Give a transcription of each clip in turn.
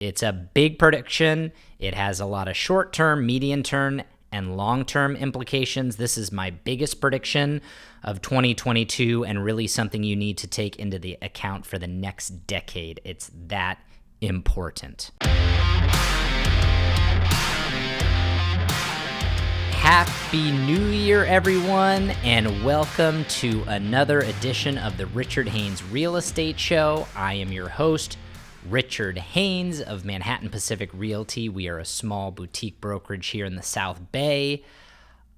It's a big prediction. It has a lot of short-term, medium-term, and long-term implications. This is my biggest prediction of 2022 and really something you need to take into the account for the next decade. It's that important. Happy New Year, everyone, and welcome to another edition of the Richard Haynes Real Estate Show. I am your host, Richard Haynes of Manhattan Pacific Realty. We are a small boutique brokerage here in the South Bay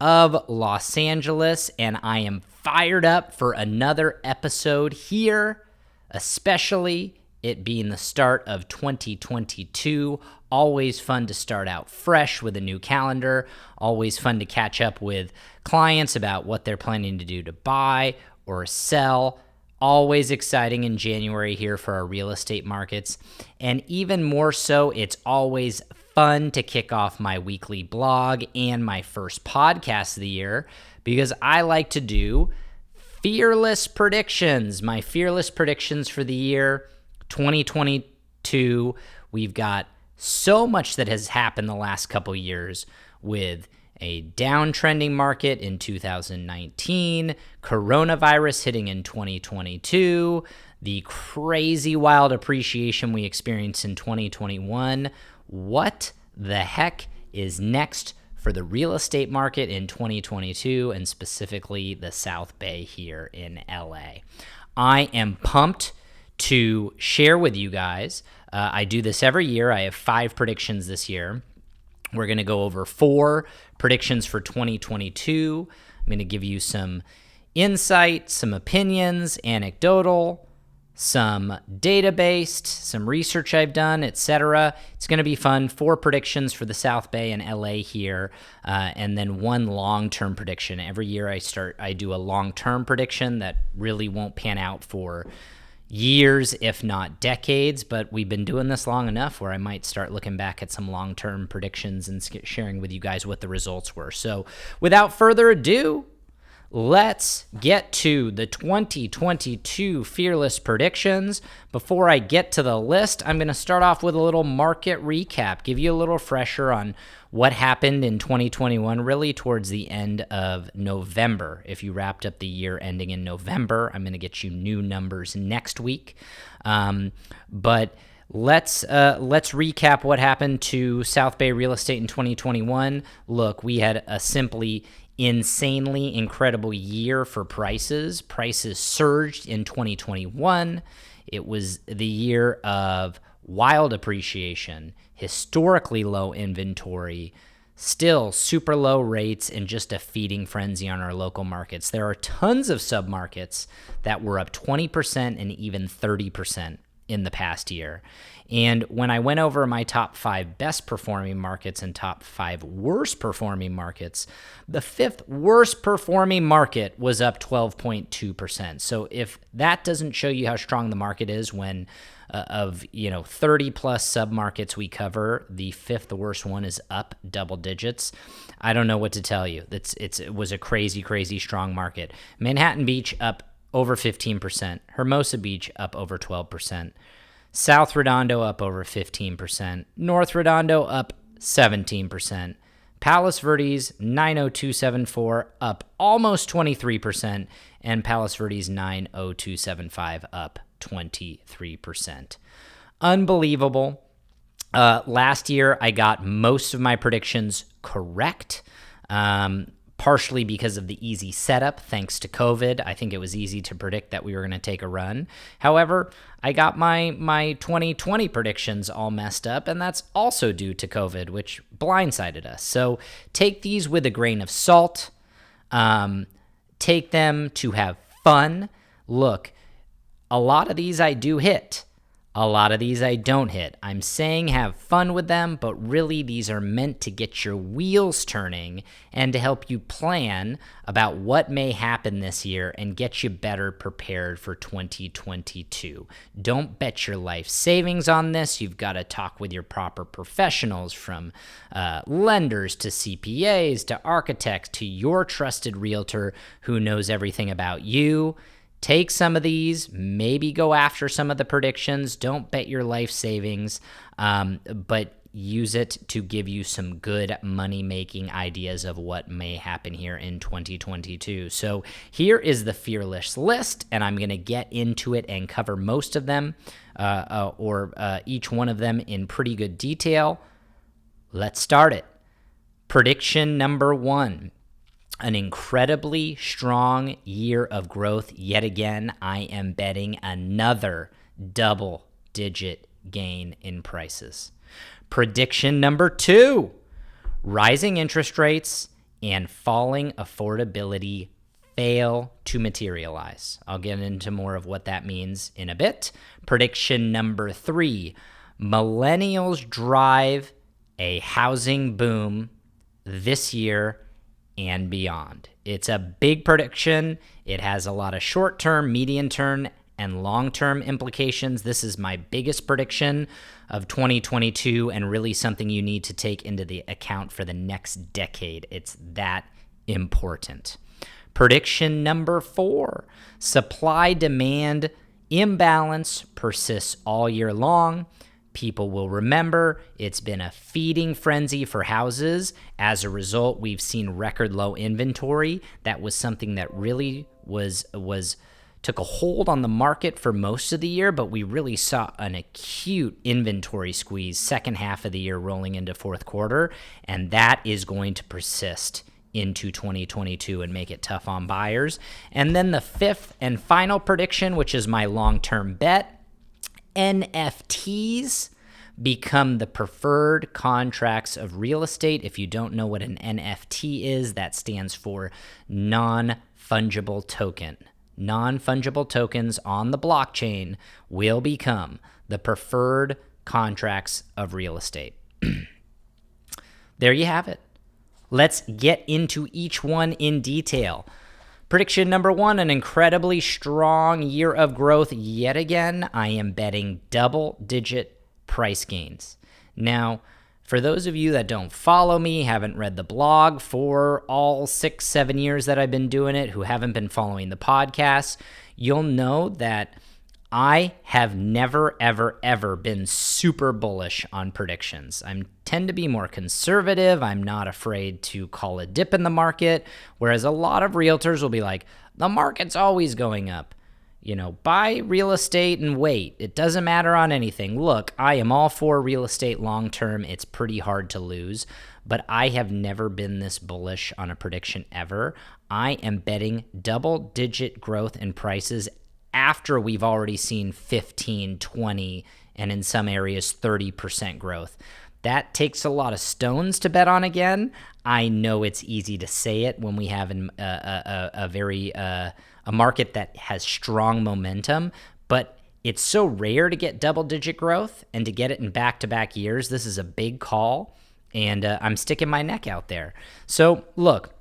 of Los Angeles, and I am fired up for another episode here, especially it being the start of 2022. Always fun to start out fresh with a new calendar. Always fun to catch up with clients about what they're planning to do to buy or sell. Always exciting in January here for our real estate markets. And even more so, it's always fun to kick off my weekly blog and my first podcast of the year because I like to do fearless predictions. My fearless predictions for the year 2022. We've got so much that has happened the last couple years with a downtrending market in 2019, coronavirus hitting in 2022, the crazy wild appreciation we experienced in 2021. What the heck is next for the real estate market in 2022 and specifically the South Bay here in LA? I am pumped to share with you guys. I do this every year. I have 5 predictions this year. We're going to go over 4 predictions for 2022. I'm going to give you some insight, some opinions, anecdotal, some data-based, some research I've done, etc. It's going to be fun. 4 predictions for the South Bay and LA here, and then 1 long-term prediction. Every year I do a long-term prediction that really won't pan out for years, if not decades, but we've been doing this long enough where I might start looking back at some long-term predictions and sharing with you guys what the results were. So without further ado, let's get to the 2022 Fearless Predictions. Before I get to the list, I'm going to start off with a little market recap, give you a little refresher on what happened in 2021, really towards the end of November. If you wrapped up the year ending in November, I'm going to get you new numbers next week. But let's recap what happened to South Bay real estate in 2021. Look, we had a simply insanely incredible year for prices. Prices surged in 2021. It was the year of wild appreciation, historically low inventory, still super low rates, and just a feeding frenzy on our local markets. There are tons of submarkets that were up 20% and even 30% in the past year. And when I went over my top 5 best performing markets and top 5 worst performing markets, the 5th worst performing market was up 12.2%. So if that doesn't show you how strong the market is when of 30 plus submarkets we cover, the 5th worst one is up double digits. I don't know what to tell you. It was a crazy, crazy strong market. Manhattan Beach up over 15%. Hermosa Beach up over 12%. South Redondo up over 15%. North Redondo up 17%. Palos Verdes 90274 up almost 23%. And Palos Verdes 90275 up 23%. Unbelievable. Last year, I got most of my predictions correct. Partially because of the easy setup, thanks to COVID. I think it was easy to predict that we were going to take a run. However, I got my 2020 predictions all messed up, and that's also due to COVID, which blindsided us. So take these with a grain of salt. Take them to have fun. Look, a lot of these I do hit. A lot of these I don't hit. I'm saying have fun with them, but really these are meant to get your wheels turning and to help you plan about what may happen this year and get you better prepared for 2022. Don't bet your life savings on this. You've got to talk with your proper professionals, from lenders to CPAs to architects to your trusted realtor who knows everything about you. Take some of these, maybe go after some of the predictions. Don't bet your life savings. but use it to give you some good money-making ideas of what may happen here in 2022. So here is the fearless list, and I'm going to get into it and cover most of them, or each one of them in pretty good detail. Let's start it. Prediction number 1. An incredibly strong year of growth. Yet again, I am betting another double-digit gain in prices. Prediction number 2, rising interest rates and falling affordability fail to materialize. I'll get into more of what that means in a bit. Prediction number 3, millennials drive a housing boom this year and beyond. It's a big prediction. It has a lot of short-term, medium-term, and long-term implications. This is my biggest prediction of 2022 and really something you need to take into the account for the next decade. It's that important. Prediction number 4, supply-demand imbalance persists all year long. People will remember it's been a feeding frenzy for houses. As a result, we've seen record low inventory. That was something that really took a hold on the market for most of the year, but we really saw an acute inventory squeeze second half of the year rolling into fourth quarter, and that is going to persist into 2022 and make it tough on buyers. And then the 5th and final prediction, which is my long-term bet, NFTs become the preferred contracts of real estate. If you don't know what an NFT is, that stands for non-fungible token. Non-fungible tokens on the blockchain will become the preferred contracts of real estate. There you have it. Let's get into each one in detail. Prediction number 1, an incredibly strong year of growth. Yet again, I am betting double-digit price gains. Now, for those of you that don't follow me, haven't read the blog for all 6-7 years that I've been doing it, who haven't been following the podcast, you'll know that I have never, ever, ever been super bullish on predictions. I tend to be more conservative. I'm not afraid to call a dip in the market, whereas a lot of realtors will be like, the market's always going up. Buy real estate and wait. It doesn't matter on anything. Look, I am all for real estate long term. It's pretty hard to lose, but I have never been this bullish on a prediction ever. I am betting double-digit growth in prices after we've already seen 15, 20, and in some areas 30% growth. That takes a lot of stones to bet on again. I know it's easy to say it when we have a market that has strong momentum, but it's so rare to get double-digit growth, and to get it in back-to-back years, this is a big call, and I'm sticking my neck out there. So look,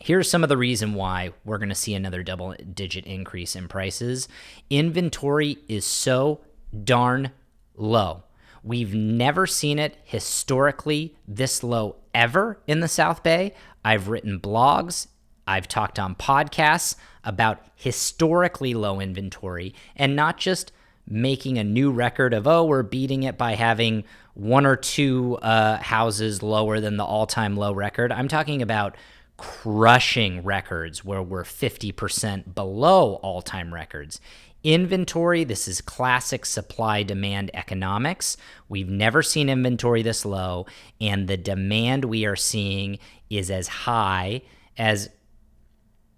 here's some of the reason why we're going to see another double-digit increase in prices. Inventory is so darn low. We've never seen it historically this low ever in the South Bay. I've written blogs, I've talked on podcasts about historically low inventory, and not just making a new record of, we're beating it by having 1 or 2 houses lower than the all-time low record. I'm talking about crushing records where we're 50% below all-time records. Inventory, this is classic supply-demand economics. We've never seen inventory this low, and the demand we are seeing is as high as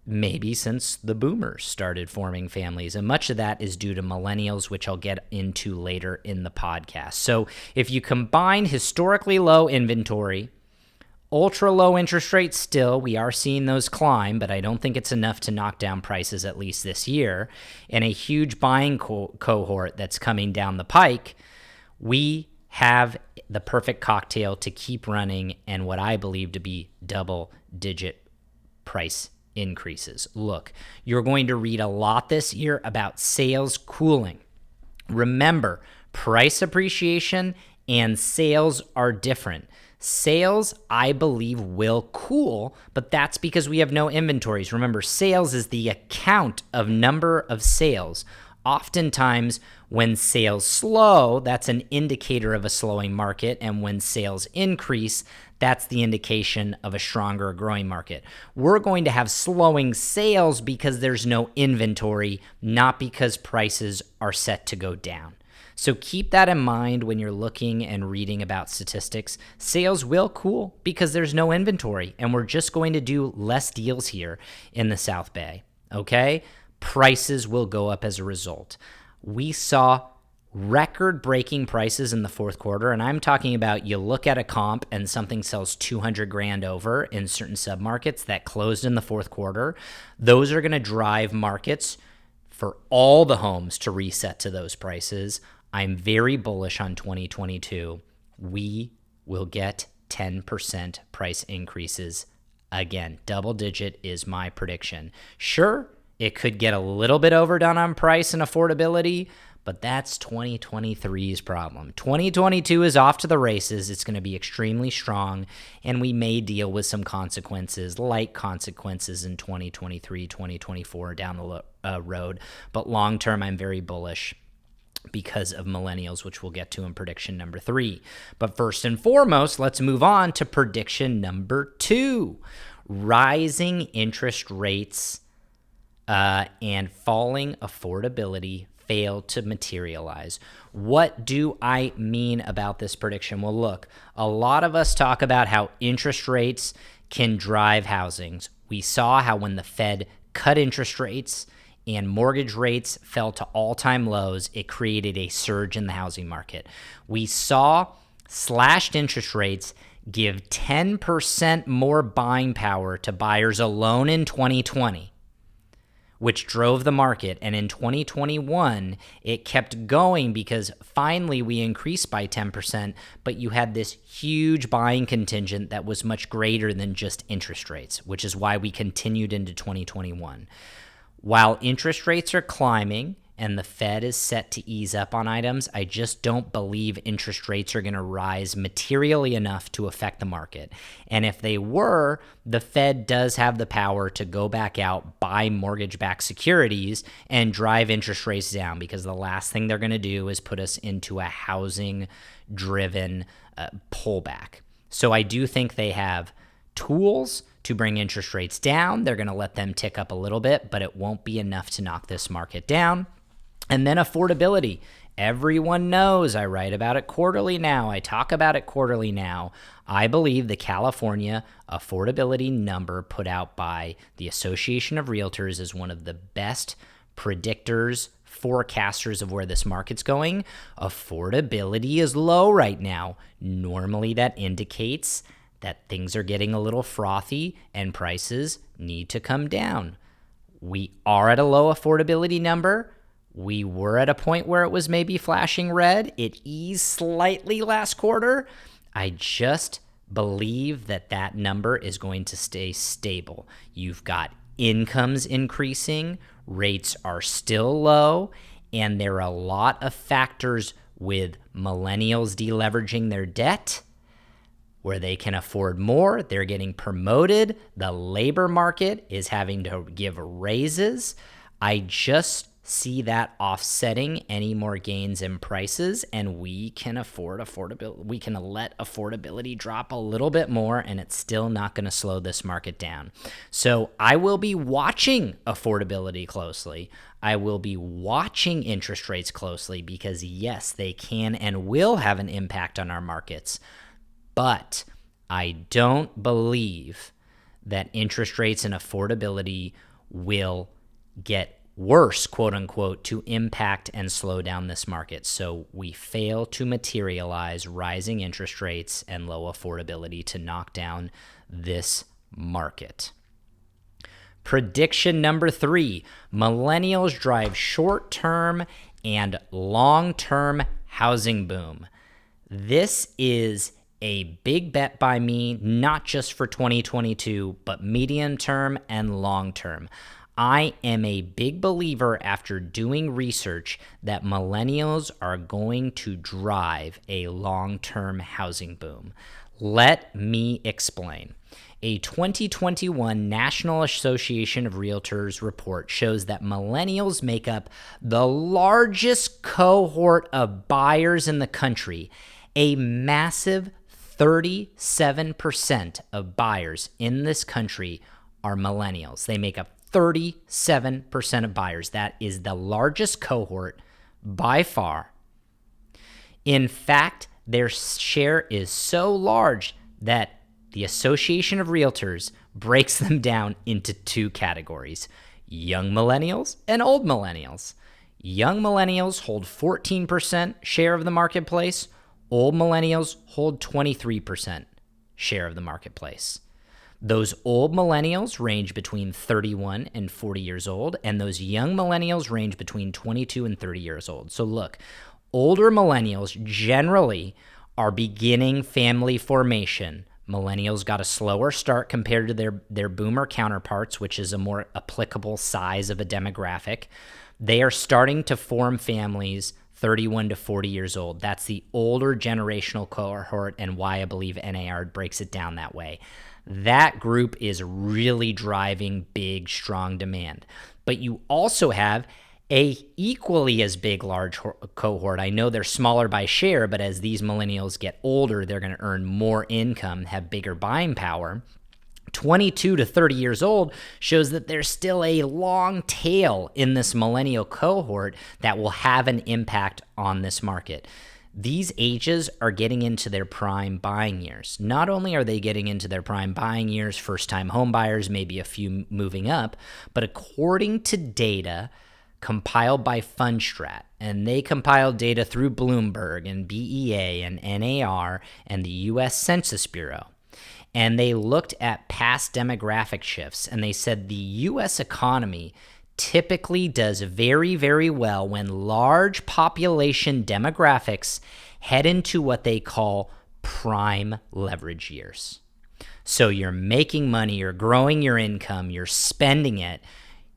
maybe since the boomers started forming families. And much of that is due to millennials, which I'll get into later in the podcast. So if you combine historically low inventory, ultra low interest rates still, we are seeing those climb, but I don't think it's enough to knock down prices at least this year, and a huge buying cohort that's coming down the pike, we have the perfect cocktail to keep running and what I believe to be double-digit price increases. Look, you're going to read a lot this year about sales cooling. Remember, price appreciation and sales are different. Sales, I believe, will cool, but that's because we have no inventories. Remember, sales is the account of number of sales. Oftentimes, when sales slow, that's an indicator of a slowing market. And when sales increase, that's the indication of a stronger growing market. We're going to have slowing sales because there's no inventory, not because prices are set to go down. So keep that in mind when you're looking and reading about statistics. Sales will cool because there's no inventory, and we're just going to do less deals here in the South Bay, okay? Prices will go up as a result. We saw record-breaking prices in the fourth quarter, and I'm talking about you look at a comp and something sells $200,000 over in certain submarkets that closed in the fourth quarter. Those are going to drive markets for all the homes to reset to those prices. I'm very bullish on 2022. We will get 10% price increases again. Double digit is my prediction. Sure, it could get a little bit overdone on price and affordability, but that's 2023's problem. 2022 is off to the races. It's going to be extremely strong, and we may deal with some consequences, light consequences in 2023, 2024 down the road. But long term, I'm very bullish because of millennials, which we'll get to in prediction number 3. But first and foremost, let's move on to prediction number 2. Rising interest rates and falling affordability fail to materialize. What do I mean about this prediction? Well, look, a lot of us talk about how interest rates can drive housings. We saw how when the Fed cut interest rates and mortgage rates fell to all-time lows, it created a surge in the housing market. We saw slashed interest rates give 10% more buying power to buyers alone in 2020, which drove the market. And in 2021, it kept going because finally we increased by 10%, but you had this huge buying contingent that was much greater than just interest rates, which is why we continued into 2021. While interest rates are climbing and the Fed is set to ease up on items, I just don't believe interest rates are going to rise materially enough to affect the market. And if they were, the Fed does have the power to go back out, buy mortgage-backed securities, and drive interest rates down, because the last thing they're going to do is put us into a housing-driven pullback. So I do think they have tools to bring interest rates down. They're going to let them tick up a little bit, but it won't be enough to knock this market down. And then affordability. Everyone knows I write about it quarterly now. I talk about it quarterly now. I believe the California affordability number put out by the Association of Realtors is one of the best predictors, forecasters of where this market's going. Affordability is low right now. Normally that indicates that things are getting a little frothy and prices need to come down. We are at a low affordability number. We were at a point where it was maybe flashing red. It eased slightly last quarter. I just believe that that number is going to stay stable. You've got incomes increasing, rates are still low, and there are a lot of factors with millennials deleveraging their debt where they can afford more. They're getting promoted. The labor market is having to give raises. I just see that offsetting any more gains in prices, and we can afford affordability. We can let affordability drop a little bit more, and it's still not going to slow this market down. So I will be watching affordability closely. I will be watching interest rates closely because, yes, they can and will have an impact on our markets. But I don't believe that interest rates and affordability will get worse, quote unquote, to impact and slow down this market. So we fail to materialize rising interest rates and low affordability to knock down this market. Prediction number 3, millennials drive short-term and long-term housing boom. This is a big bet by me, not just for 2022, but medium term and long term. I am a big believer, after doing research, that millennials are going to drive a long-term housing boom. Let me explain. A 2021 National Association of Realtors report shows that millennials make up the largest cohort of buyers in the country. A massive 37% of buyers in this country are millennials. They make up 37% of buyers. That is the largest cohort by far. In fact, their share is so large that the Association of Realtors breaks them down into two categories: young millennials and old millennials. Young millennials hold 14% share of the marketplace. Old millennials hold 23% share of the marketplace. Those old millennials range between 31 and 40 years old, and those young millennials range between 22 and 30 years old. So look, older millennials generally are beginning family formation. Millennials got a slower start compared to their boomer counterparts, which is a more applicable size of a demographic. They are starting to form families 31 to 40 years old. That's the older generational cohort, and why I believe NAR breaks it down that way. That group is really driving big, strong demand. But you also have a equally as big large cohort. I know they're smaller by share, but as these millennials get older, they're going to earn more income, have bigger buying power. 22 to 30 years old shows that there's still a long tail in this millennial cohort that will have an impact on this market. These ages are getting into their prime buying years. Not only are they getting into their prime buying years, first-time home buyers, maybe a few moving up, but according to data compiled by Fundstrat, and they compiled data through Bloomberg and BEA and NAR and the U.S. Census Bureau. And they looked at past demographic shifts, and they said the U.S. economy typically does very, very well when large population demographics head into what they call prime leverage years. So you're making money, you're growing your income, you're spending it,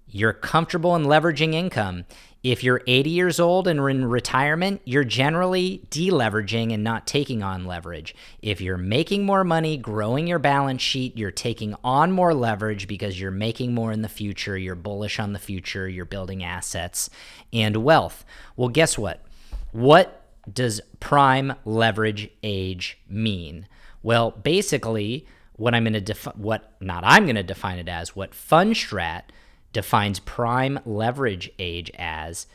you're comfortable in leveraging income. If you're 80 years old and in retirement, you're generally deleveraging and not taking on leverage. If you're making more money, growing your balance sheet, you're taking on more leverage because you're making more in the future, you're bullish on the future, you're building assets and wealth. Well, guess what? What does prime leverage age mean? Well, basically, what Fundstrat defines prime leverage age as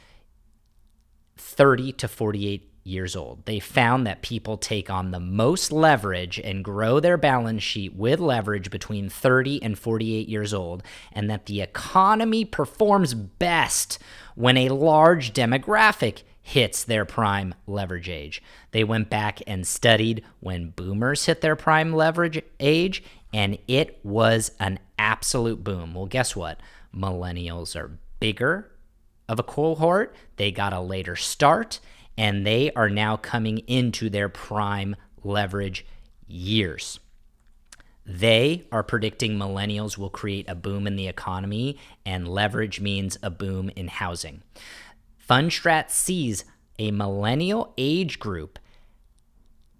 30 to 48 years old. They found that people take on the most leverage and grow their balance sheet with leverage between 30 and 48 years old, and that the economy performs best when a large demographic hits their prime leverage age. They went back and studied when boomers hit their prime leverage age, and it was an absolute boom. Well, guess what? Millennials are bigger of a cohort. They got a later start, and they are now coming into their prime leverage years. They are predicting millennials will create a boom in the economy, and leverage means a boom in housing. Fundstrat sees a millennial age group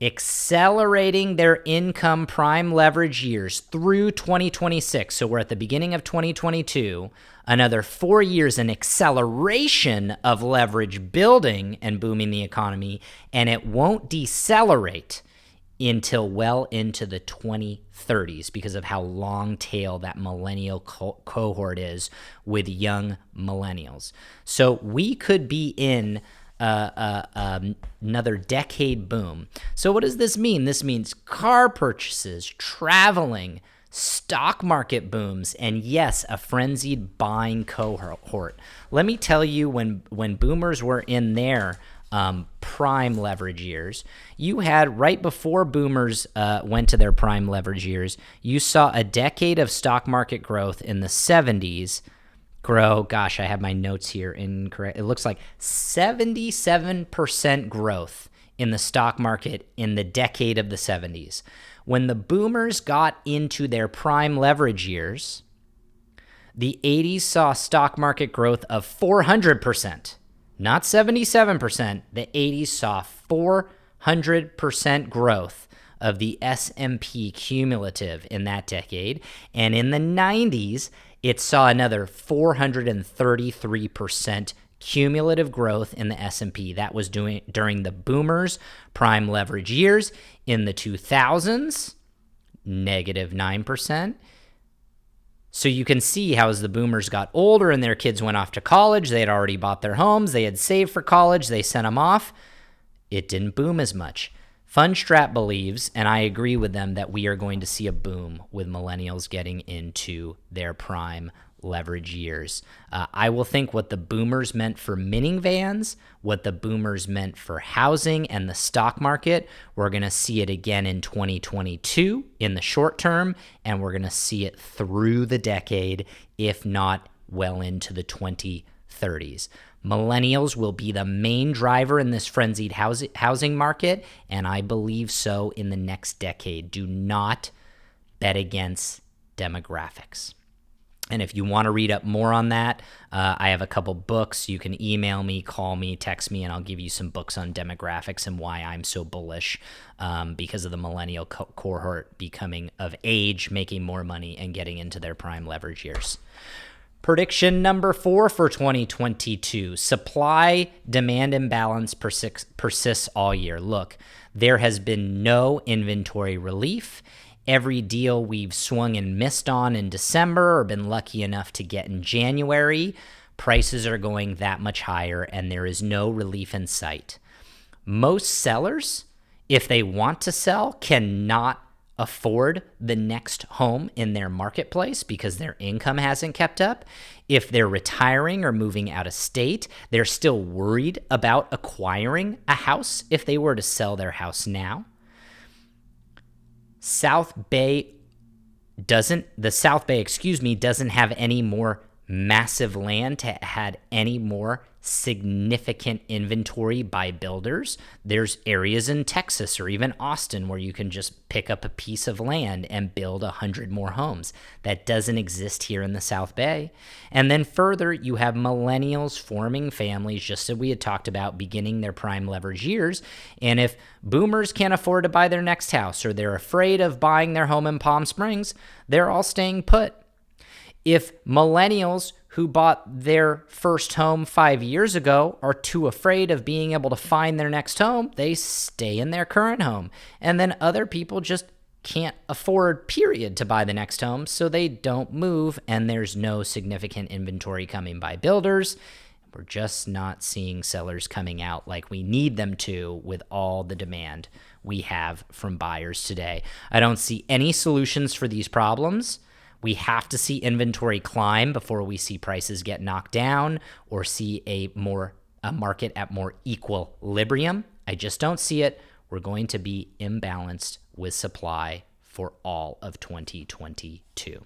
accelerating their income prime leverage years through 2026. So we're at the beginning of 2022, another 4 years in acceleration of leverage building and booming the economy, and it won't decelerate until well into the 2030s because of how long tail that millennial cohort is with young millennials. So we could be in another decade boom. So what does this mean? This means car purchases, traveling, stock market booms, and yes, a frenzied buying cohort. Let me tell you, when boomers were in their prime leverage years, you had, right before boomers went to their prime leverage years, you saw a decade of stock market growth in the 70s grow. Gosh, I have my notes here incorrect. It looks like 77% growth in the stock market in the decade of the 70s. When the boomers got into their prime leverage years, the 80s saw stock market growth of 400%, not 77%. The 80s saw 400% growth of the S&P cumulative in that decade. And in the 90s, it saw another 433% cumulative growth in the S&P. That was during the boomers' prime leverage years. In the 2000s, negative 9%. So you can see how as the boomers got older and their kids went off to college, they had already bought their homes, they had saved for college, they sent them off. It didn't boom as much. Fundstrat believes, and I agree with them, that we are going to see a boom with millennials getting into their prime leverage years. I will think what the boomers meant for minivans, what the boomers meant for housing and the stock market, we're going to see it again in 2022 in the short term, and we're going to see it through the decade, if not well into the 2030s. Millennials will be the main driver in this frenzied housing market, and I believe so in the next decade. Do not bet against demographics. And if you want to read up more on that, I have a couple books. You can email me, call me, text me, and I'll give you some books on demographics and why I'm so bullish because of the millennial cohort becoming of age, making more money, and getting into their prime leverage years. Prediction number 4 for 2022, supply-demand imbalance persists all year. Look, there has been no inventory relief. Every deal we've swung and missed on in December or been lucky enough to get in January, prices are going that much higher and there is no relief in sight. Most sellers, if they want to sell, cannot afford the next home in their marketplace because their income hasn't kept up. If they're retiring or moving out of state, they're still worried about acquiring a house if they were to sell their house now. the South Bay, doesn't have any more massive land to add any more significant inventory by builders. There's areas in Texas or even Austin where you can just pick up a piece of land and build 100 more homes. That doesn't exist here in the South Bay. And then further, you have millennials forming families, just as we had talked about, beginning their prime leverage years. And if boomers can't afford to buy their next house or they're afraid of buying their home in Palm Springs, they're all staying put. If millennials who bought their first home 5 years ago are too afraid of being able to find their next home, they stay in their current home. And then other people just can't afford, period, to buy the next home, so they don't move, and there's no significant inventory coming by builders. We're just not seeing sellers coming out like we need them to with all the demand we have from buyers today. I don't see any solutions for these problems. We have to see inventory climb before we see prices get knocked down or see a market at more equilibrium. I just don't see it. We're going to be imbalanced with supply for all of 2022.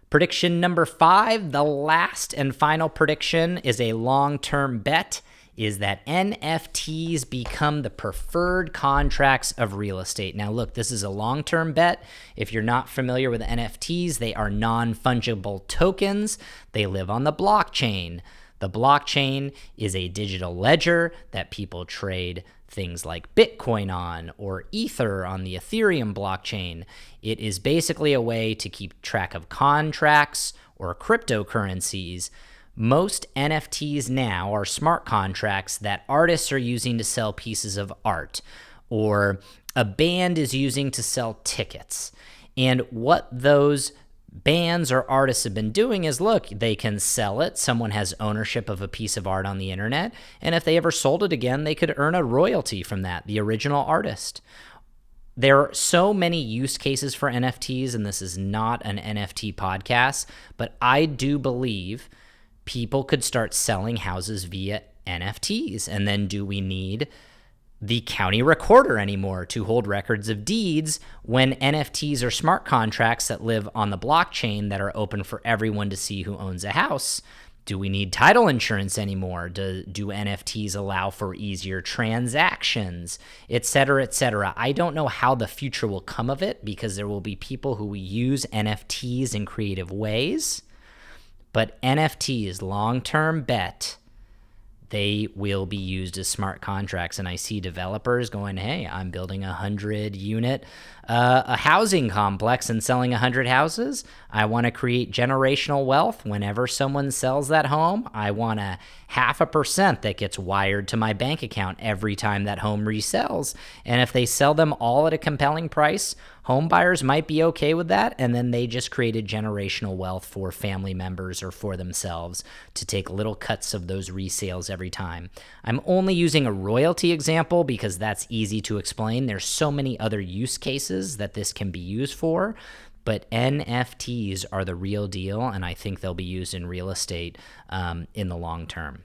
Prediction number 5, the last and final prediction, is a long-term bet, is that NFTs become the preferred contracts of real estate. Now, look, this is a long-term bet. If you're not familiar with NFTs, they are non-fungible tokens. They live on the blockchain. The blockchain is a digital ledger that people trade things like Bitcoin on or Ether on the Ethereum blockchain. It is basically a way to keep track of contracts or cryptocurrencies. Most NFTs now are smart contracts that artists are using to sell pieces of art, or a band is using to sell tickets. And what those bands or artists have been doing is, look, they can sell it. Someone has ownership of a piece of art on the internet, and if they ever sold it again, they could earn a royalty from that, the original artist. There are so many use cases for NFTs, and this is not an NFT podcast, but I do believe people could start selling houses via NFTs. And then do we need the county recorder anymore to hold records of deeds when NFTs are smart contracts that live on the blockchain that are open for everyone to see who owns a house? Do we need title insurance anymore? Do NFTs allow for easier transactions, et cetera, et cetera? I don't know how the future will come of it because there will be people who will use NFTs in creative ways. But NFTs, long-term bet, they will be used as smart contracts. And I see developers going, hey, I'm building a 100-unit a housing complex and selling 100 houses. I want to create generational wealth. Whenever someone sells that home, I want a 0.5% that gets wired to my bank account every time that home resells. And if they sell them all at a compelling price, home buyers might be okay with that, and then they just created generational wealth for family members or for themselves to take little cuts of those resales every time. I'm only using a royalty example because that's easy to explain. There's so many other use cases that this can be used for, but NFTs are the real deal, and I think they'll be used in real estate in the long term.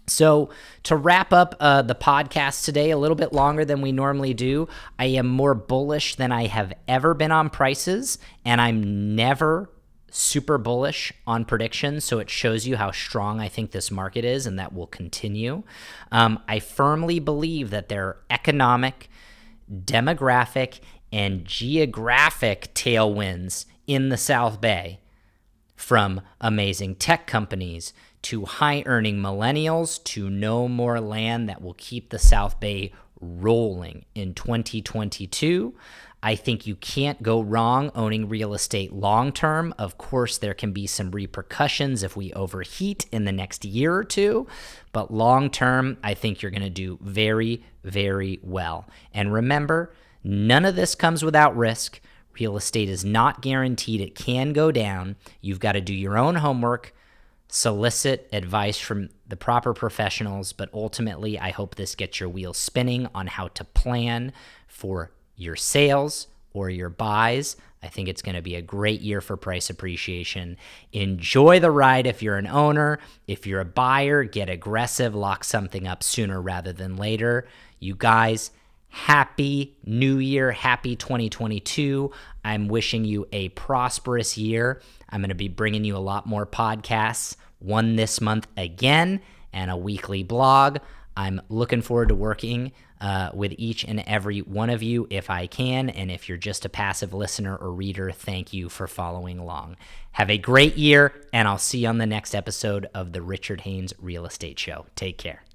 So to wrap up the podcast today, a little bit longer than we normally do, I am more bullish than I have ever been on prices, and I'm never super bullish on predictions, so it shows you how strong I think this market is, and that will continue. I firmly believe that there are economic, demographic, and geographic tailwinds in the South Bay, from amazing tech companies to high-earning millennials to no more land that will keep the South Bay rolling in 2022. I think you can't go wrong owning real estate long-term. Of course, there can be some repercussions if we overheat in the next year or two, but long-term, I think you're going to do very, very well. And remember, none of this comes without risk. Real estate is not guaranteed. It can go down. You've got to do your own homework, solicit advice from the proper professionals, but ultimately, I hope this gets your wheels spinning on how to plan for your sales or your buys. I think it's going to be a great year for price appreciation. Enjoy the ride if you're an owner. If you're a buyer, get aggressive, lock something up sooner rather than later. You guys, Happy New Year. Happy 2022. I'm wishing you a prosperous year. I'm going to be bringing you a lot more podcasts, one this month again, and a weekly blog. I'm looking forward to working with each and every one of you if I can. And if you're just a passive listener or reader, thank you for following along. Have a great year, and I'll see you on the next episode of the Richard Haynes Real Estate Show. Take care.